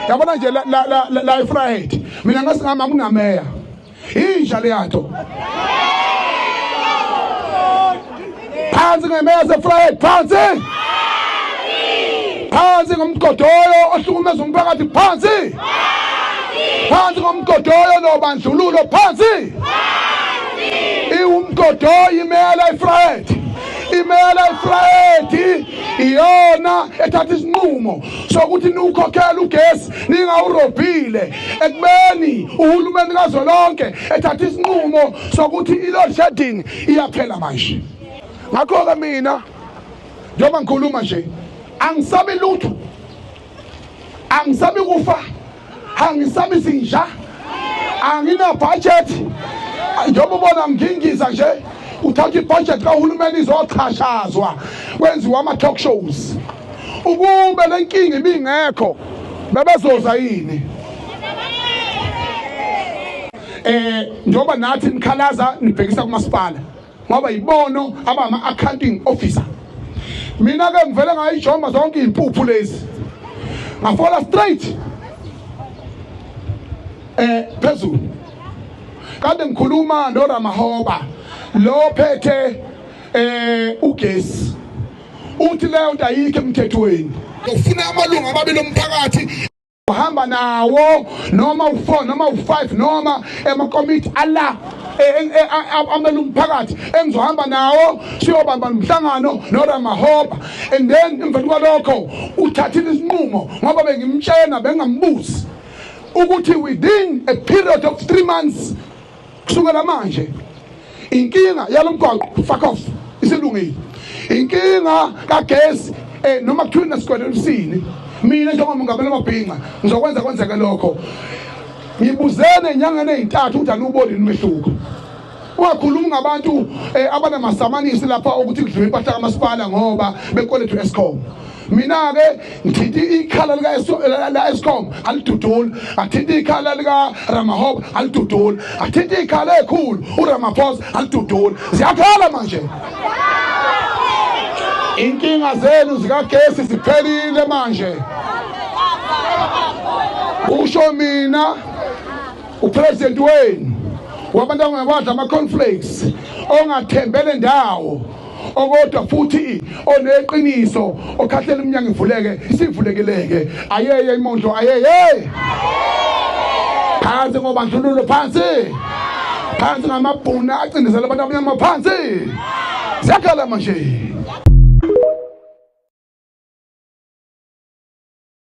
yabona nje la Friday mina ngasingama kunameya inja leyato phansi ngemeya se Friday phansi ngomgodoyo ohlukumeza umphakathi phansi ngomgodoyo nobandlululo phansi umgodoyo imela iFriday iyona ethatha isinqumo sokuthi nikhokhela ugesi ningawurobhile ekubeni uhulumeni kazolonke ethatha isinqumo sokuthi i-load shedding iyaphela manje. Ngakho-ke mina njengoba ngikhuluma nje angisabi lutho, angisabi kufa, angisabi izinja, angina budget. Njengoba ubona ngingiza nje uthatha ibudget kahulumeni izochashazwa kwenziwa ama talk shows ukube lenkinga ibingekho bebezoza yini njengoba nathi nikhalaza nibhekisa kumasipala ngoba yibono abama accounting officer. Mina ke ngivele ngayijoma zonke impuphu lezi ngafola straight phezulu kade ngikhuluma noRamahoba lo phethe ugesi uthi leyo nto ayikho emthethweni. Ufuna amalunga amabili omphakathi uhamba nawo noma u4 noma u5 noma emakomiti ala amalunga omphakathi engizohamba nawo siyobamba umhlangano noRamahoba and then emva kwalokho uthathile isinqumo ngoba bengimtshena bengambuzi ukuthi within a period of 3 months kusukela manje inkinga yalomgwaqo fuck off isilungile, inkinga kagesi noma kuthiwa nesikwele sini mina njengoba ngingabela amabhinqa ngizokwenza kwenzeke lokho. Ngibuzene enyangeni ezintathu ukuthi anuboni imehluko. Ungakhulumi ngabantu abanamasamanisi lapha ukuthi kudliwe impahla kamasipala ngoba bekwelethu Eskom. Mina ke ngithi ikhala la Eskom alidudula, athithi ikhala lika Ramahoba alidudula, athithi ikhala ekhulu uRamaphosa alidudula. Ziyakhala manje. Inkinga zenu zikagesi ziphelile manje. Usho mina upresident wenu wabantu abadla ama cornflakes ongathembele ndawo okodwa futhi oneqiniso okhahlela iminyango ivuleke isivulekeleke ayeye imondlo ayeye phansi ngobandlululo phansi ngamabhuna acindezela abantu abanyama phansi ziyakhala manje.